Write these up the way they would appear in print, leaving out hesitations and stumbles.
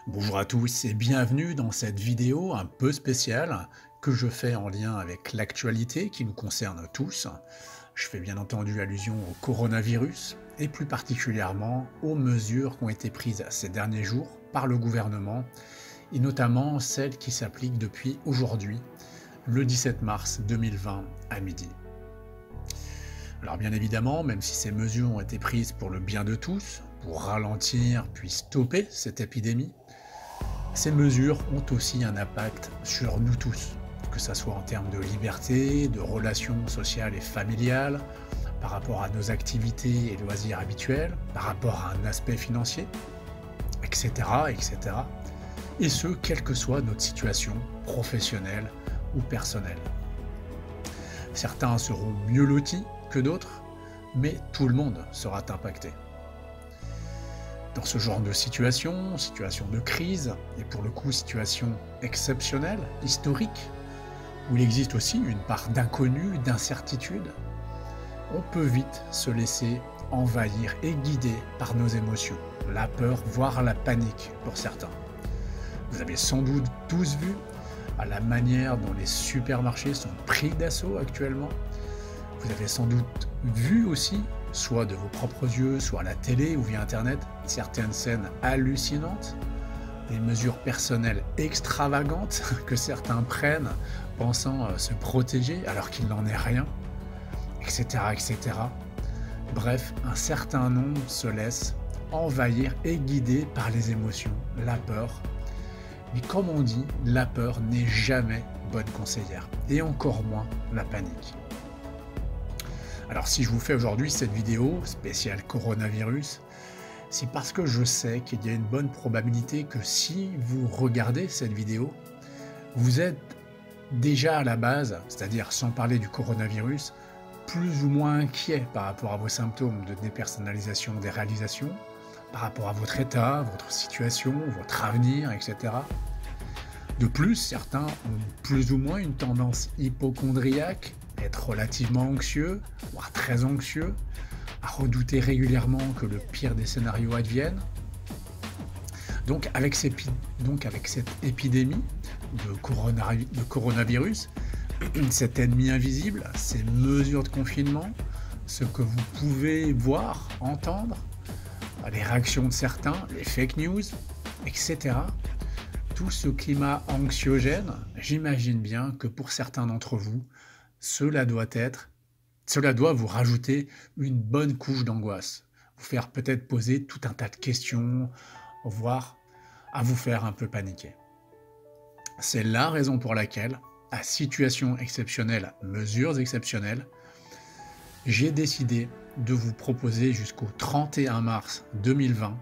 Bonjour à tous et bienvenue dans cette vidéo un peu spéciale que je fais en lien avec l'actualité qui nous concerne tous. Je fais bien entendu allusion au coronavirus et plus particulièrement aux mesures qui ont été prises ces derniers jours par le gouvernement et notamment celles qui s'appliquent depuis aujourd'hui, le 17 mars 2020 à midi. Alors bien évidemment, même si ces mesures ont été prises pour le bien de tous, pour ralentir puis stopper cette épidémie, ces mesures ont aussi un impact sur nous tous, que ce soit en termes de liberté, de relations sociales et familiales, par rapport à nos activités et loisirs habituels, par rapport à un aspect financier, etc., etc. Et ce, quelle que soit notre situation professionnelle ou personnelle. Certains seront mieux lotis que d'autres, mais tout le monde sera impacté. Dans ce genre de situation de crise, et pour le coup situation exceptionnelle, historique, où il existe aussi une part d'inconnu, d'incertitude, on peut vite se laisser envahir et guider par nos émotions, la peur, voire la panique pour certains. Vous avez sans doute tous vu à la manière dont les supermarchés sont pris d'assaut actuellement. Vous avez sans doute vu aussi, soit de vos propres yeux, soit à la télé ou via Internet, certaines scènes hallucinantes, des mesures personnelles extravagantes que certains prennent pensant se protéger alors qu'il n'en est rien, etc., etc. Bref, un certain nombre se laissent envahir et guider par les émotions, la peur. Mais comme on dit, la peur n'est jamais bonne conseillère, et encore moins la panique. Alors si je vous fais aujourd'hui cette vidéo spéciale coronavirus, c'est parce que je sais qu'il y a une bonne probabilité que si vous regardez cette vidéo, vous êtes déjà à la base, c'est-à-dire sans parler du coronavirus, plus ou moins inquiet par rapport à vos symptômes de dépersonnalisation des réalisations, par rapport à votre état, votre situation, votre avenir, etc. De plus, certains ont plus ou moins une tendance hypocondriaque, être relativement anxieux, voire très anxieux, à redouter régulièrement que le pire des scénarios advienne. Donc avec cette épidémie de coronavirus, cet ennemi invisible, ces mesures de confinement, ce que vous pouvez voir, entendre, les réactions de certains, les fake news, etc. Tout ce climat anxiogène, j'imagine bien que pour certains d'entre vous, cela doit vous rajouter une bonne couche d'angoisse, vous faire peut-être poser tout un tas de questions, voire à vous faire un peu paniquer. C'est la raison pour laquelle, à situation exceptionnelle, mesures exceptionnelles, j'ai décidé de vous proposer jusqu'au 31 mars 2020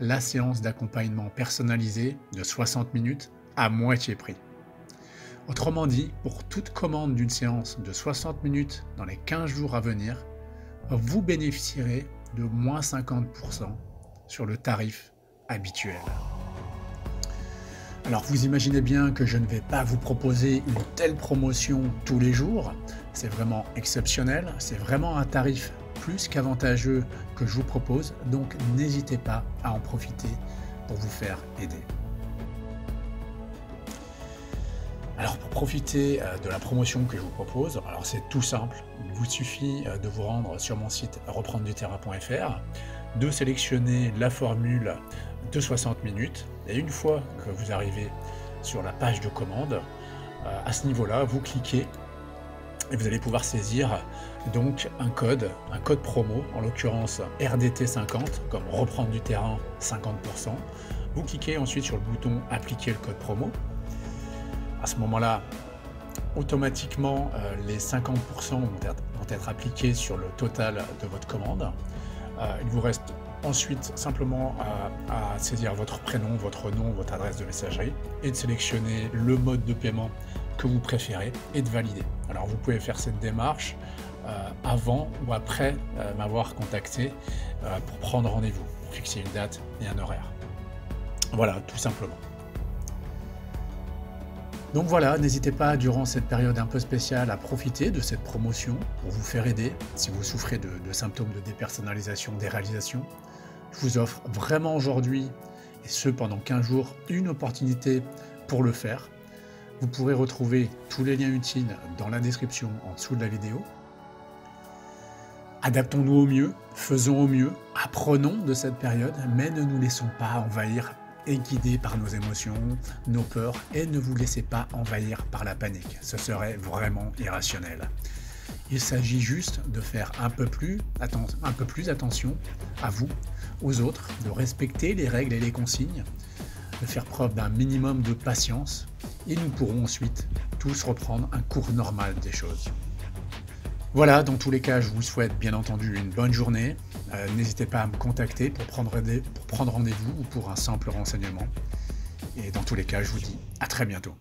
la séance d'accompagnement personnalisée de 60 minutes à moitié prix. Autrement dit, pour toute commande d'une séance de 60 minutes dans les 15 jours à venir, vous bénéficierez de moins 50% sur le tarif habituel. Alors vous imaginez bien que je ne vais pas vous proposer une telle promotion tous les jours, c'est vraiment exceptionnel, c'est vraiment un tarif plus qu'avantageux que je vous propose, donc n'hésitez pas à en profiter pour vous faire aider. Alors pour profiter de la promotion que je vous propose, alors c'est tout simple, il vous suffit de vous rendre sur mon site reprendreduterrain.fr, de sélectionner la formule de 60 minutes et une fois que vous arrivez sur la page de commande, à ce niveau-là, vous cliquez et vous allez pouvoir saisir donc un code promo, en l'occurrence RDT50, comme reprendre du terrain 50%. Vous cliquez ensuite sur le bouton appliquer le code promo. À ce moment-là, automatiquement, les 50% vont être appliqués sur le total de votre commande. Il vous reste ensuite simplement à saisir votre prénom, votre nom, votre adresse de messagerie et de sélectionner le mode de paiement que vous préférez et de valider. Alors vous pouvez faire cette démarche avant ou après m'avoir contacté pour prendre rendez-vous, pour fixer une date et un horaire. Voilà, tout simplement. Donc voilà, n'hésitez pas durant cette période un peu spéciale à profiter de cette promotion pour vous faire aider si vous souffrez de symptômes de dépersonnalisation des réalisations. Je vous offre vraiment aujourd'hui et ce pendant 15 jours, une opportunité pour le faire. Vous pourrez retrouver tous les liens utiles dans la description en dessous de la vidéo. Adaptons-nous au mieux, faisons au mieux, apprenons de cette période, mais ne nous laissons pas envahir et guider par nos émotions, nos peurs, et ne vous laissez pas envahir par la panique. Ce serait vraiment irrationnel. Il s'agit juste de faire un peu plus attention à vous, aux autres, de respecter les règles et les consignes, de faire preuve d'un minimum de patience, et nous pourrons ensuite tous reprendre un cours normal des choses. Voilà, dans tous les cas, je vous souhaite bien entendu une bonne journée. N'hésitez pas à me contacter pour prendre rendez-vous ou pour un simple renseignement. Et dans tous les cas, je vous dis à très bientôt.